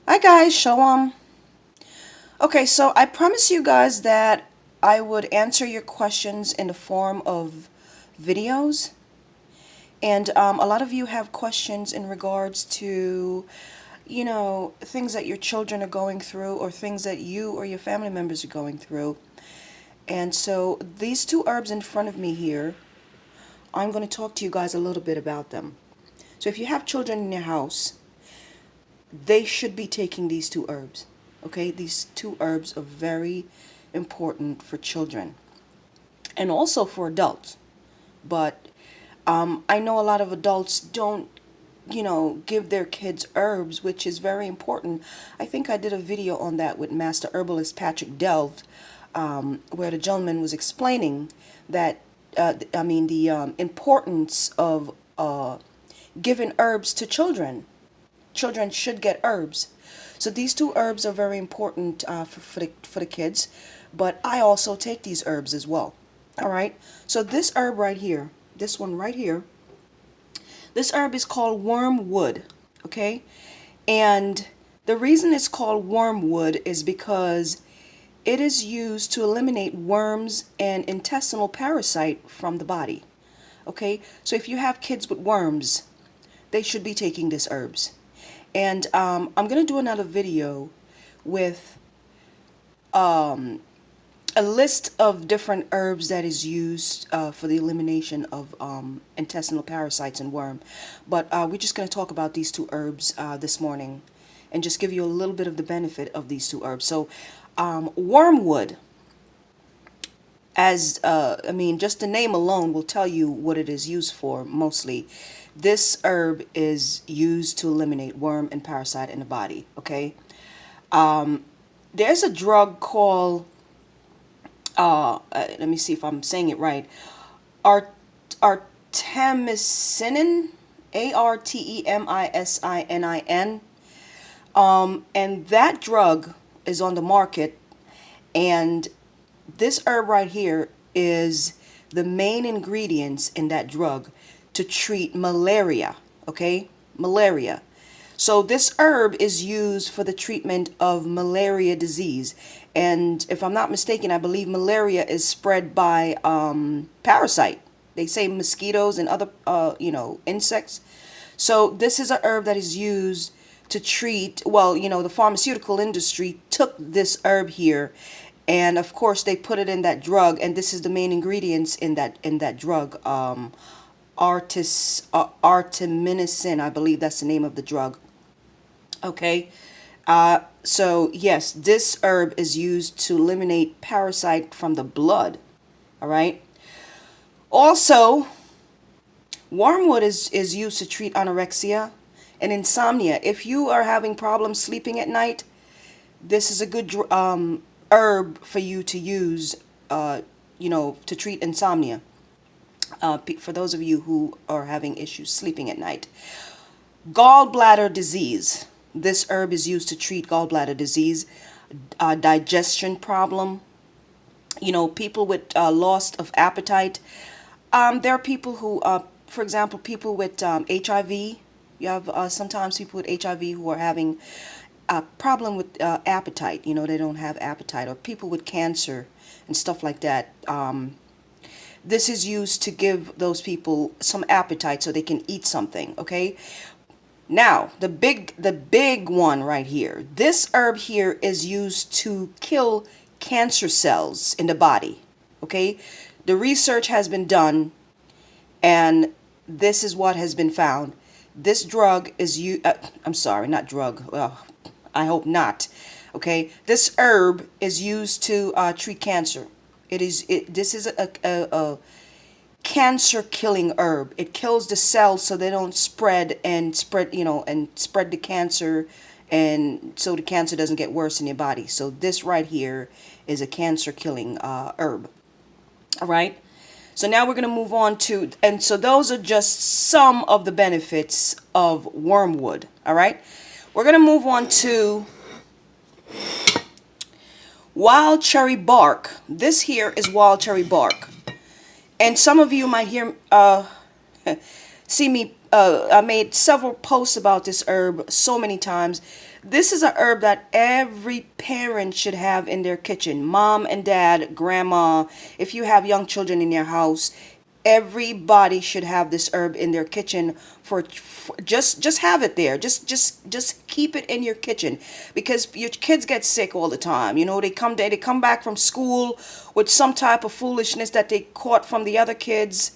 Hi guys, Shalom. Okay, so I promised you guys that I would answer your questions in the form of videos. And a lot of you have questions in regards to, things that your children are going through or things that you or your family members are going through. And so these two herbs in front of me here, I'm going to talk to you guys a little bit about them. So if you have children in your house, they should be taking these two herbs. Okay, these two herbs are very important for children and also for adults. But I know a lot of adults don't, give their kids herbs, which is very important. I think I did a video on that with Master Herbalist Patrick Delved, where the gentleman was explaining that, the importance of giving herbs to children. Children should get herbs. So these two herbs are very important for the kids, but I also take these herbs as well. All right. So this herb right here, this one right here, this herb is called wormwood. Okay. And the reason it's called wormwood is because it is used to eliminate worms and intestinal parasite from the body. Okay. So if you have kids with worms, they should be taking these herbs. And I'm going to do another video with a list of different herbs that is used for the elimination of intestinal parasites and worm. But we're just going to talk about these two herbs this morning and just give you a little bit of the benefit of these two herbs. So wormwood, just the name alone will tell you what it is used for mostly. This herb is used to eliminate worm and parasite in the body, okay? There's a drug called, let me see if I'm saying it right, artemisinin, Artemisinin. And that drug is on the market, and this herb right here is the main ingredients in that drug to treat malaria, okay? Malaria. So this herb is used for the treatment of malaria disease. And if I'm not mistaken, I believe malaria is spread by parasite. They say mosquitoes and other, insects. So this is a herb that is used to treat, the pharmaceutical industry took this herb here, and of course they put it in that drug, and this is the main ingredients in that drug. Artemisinin, I believe that's the name of the drug. Okay. So yes, this herb is used to eliminate parasite from the blood. All right. Also, wormwood is used to treat anorexia and insomnia. If you are having problems sleeping at night, this is a good herb for you to use, to treat insomnia. For those of you who are having issues sleeping at night. Gallbladder disease. This herb is used to treat gallbladder disease, digestion problem. People with loss of appetite. There are people who, for example, people with HIV. You have sometimes people with HIV who are having a problem with appetite. They don't have appetite, or people with cancer and stuff like that. This is used to give those people some appetite so they can eat something, okay? Now, the big one right here. This herb here is used to kill cancer cells in the body, okay? The research has been done, and this is what has been found. This drug is I'm sorry, not drug. Well, I hope not. Okay, this herb is used to treat cancer. This is a cancer killing herb. It kills the cells so they don't spread and spread the cancer, and so the cancer doesn't get worse in your body. So this right here is a cancer killing herb. All right. So now we're going to move on to, and so those are just some of the benefits of wormwood. All right. We're going to move on to wild cherry bark. This here is wild cherry bark. And some of you might see me I made several posts about this herb so many times. This is a herb that every parent should have in their kitchen. Mom and dad, grandma, if you have young children in your house, everybody should have this herb in their kitchen for just have it there. Just keep it in your kitchen, because your kids get sick all the time. You know, they come back from school with some type of foolishness that they caught from the other kids,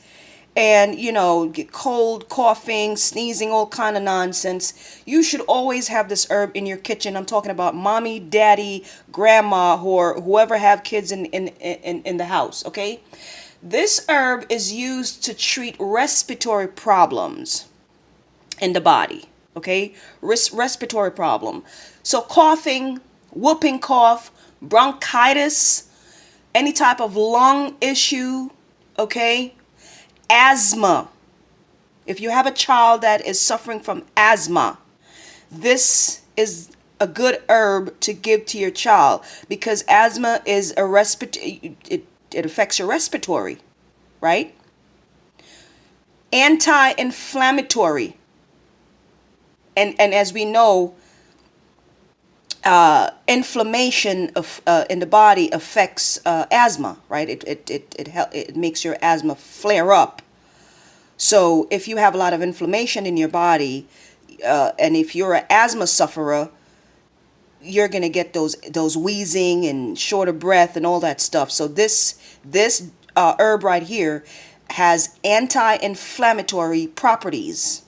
and you know, get cold, coughing, sneezing, all kind of nonsense. You should always have this herb in your kitchen. I'm talking about mommy, daddy, grandma, or whoever have kids in the house. Okay, this herb is used to treat respiratory problems in the body. Okay, respiratory problem. So coughing, whooping cough, bronchitis, any type of lung issue. Okay, asthma. If you have a child that is suffering from asthma, this is a good herb to give to your child, because asthma is a it affects your respiratory, right? Anti-inflammatory. And as we know, inflammation of in the body affects asthma, right? It makes your asthma flare up. So if you have a lot of inflammation in your body, and if you're an asthma sufferer, you're gonna get those wheezing and short of breath and all that stuff. So this herb right here has anti-inflammatory properties.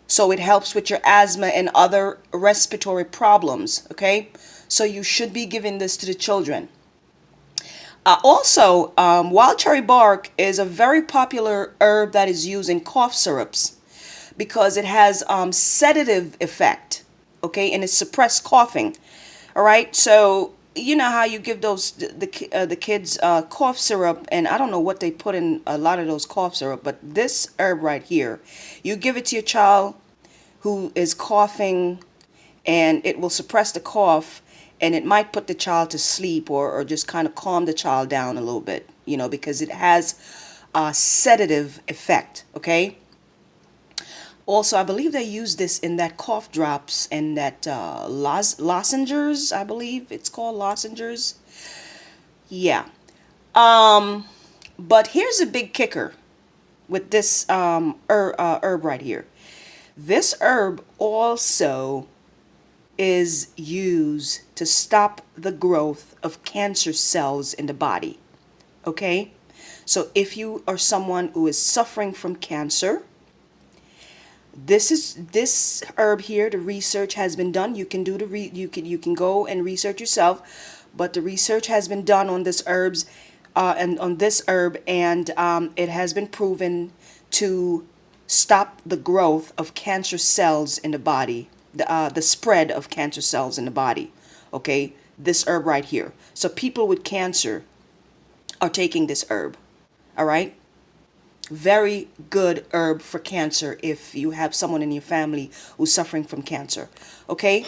So it helps with your asthma and other respiratory problems, okay? So you should be giving this to the children. Also, wild cherry bark is a very popular herb that is used in cough syrups, because it has sedative effect, okay? And it suppresses coughing, all right? So you know how you give the kids cough syrup, and I don't know what they put in a lot of those cough syrup, but this herb right here, you give it to your child who is coughing, and it will suppress the cough, and it might put the child to sleep, or just kind of calm the child down a little bit, you know, because it has a sedative effect, okay? Also, I believe they use this in that cough drops and that lozenges. I believe it's called lozenges. Yeah. But here's a big kicker with this herb right here. This herb also is used to stop the growth of cancer cells in the body. Okay? So if you are someone who is suffering from cancer, this herb here, the research has been done. You can do you can go and research yourself, but the research has been done on this herbs and on this herb, and it has been proven to stop the growth of cancer cells in the body, the spread of cancer cells in the body. Okay, this herb right here. So people with cancer are taking this herb. All right. Very good herb for cancer if you have someone in your family who's suffering from cancer. Okay?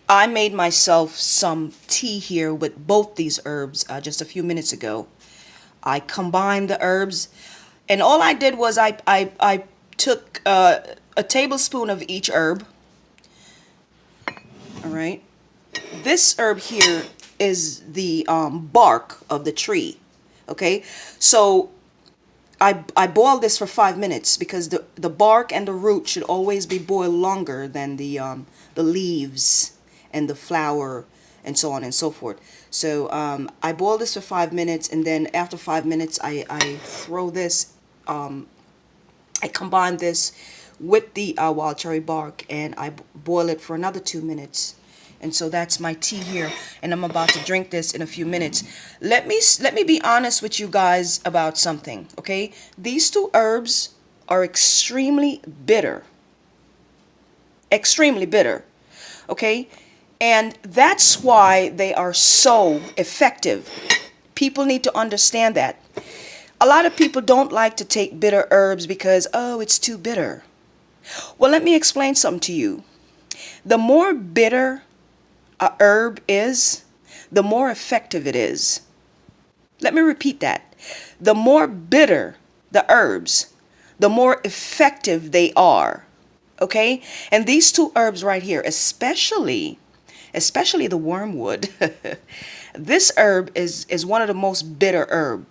I made myself some tea here with both these herbs just a few minutes ago. I combined the herbs, and all I did was I took a tablespoon of each herb. All right? This herb here is the bark of the tree. Okay, so I boiled this for 5 minutes, because the bark and the root should always be boiled longer than the leaves and the flower and so on and so forth. So I boiled this for 5 minutes, and then after 5 minutes I throw this, I combine this with the wild cherry bark, and I boil it for another 2 minutes. And so that's my tea here, and I'm about to drink this in a few minutes. Let me be honest with you guys about something, okay? These two herbs are extremely bitter. Extremely bitter, okay? And that's why they are so effective. People need to understand that. A lot of people don't like to take bitter herbs because, oh, it's too bitter. Well, let me explain something to you. The more bitter a herb is, the more effective it is. Let me repeat that. The more bitter the herbs, the more effective they are. Okay? And these two herbs right here, especially the wormwood, this herb is one of the most bitter herb.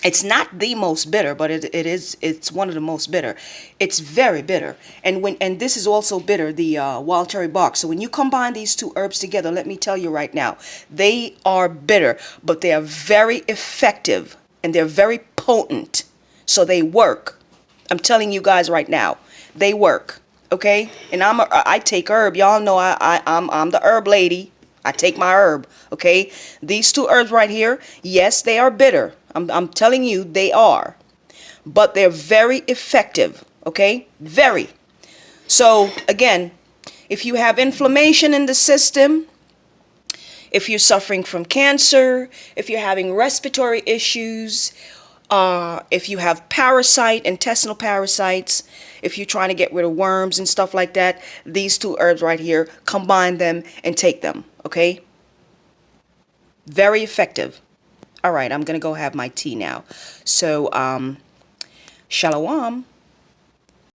It's not the most bitter, but it's one of the most bitter. It's very bitter. And this is also bitter, the wild cherry bark. So when you combine these two herbs together, let me tell you right now, they are bitter, but they are very effective and they're very potent. So they work. I'm telling you guys right now, they work. Okay? And I take herb. Y'all know I'm the herb lady. I take my herb. Okay? These two herbs right here, yes, they are bitter. I'm telling you, they are. But they're very effective. Okay? Very. So, again, if you have inflammation in the system, if you're suffering from cancer, if you're having respiratory issues, if you have intestinal parasites, if you're trying to get rid of worms and stuff like that, these two herbs right here, combine them and take them. Okay? Very effective. All right, I'm going to go have my tea now. So, shalom.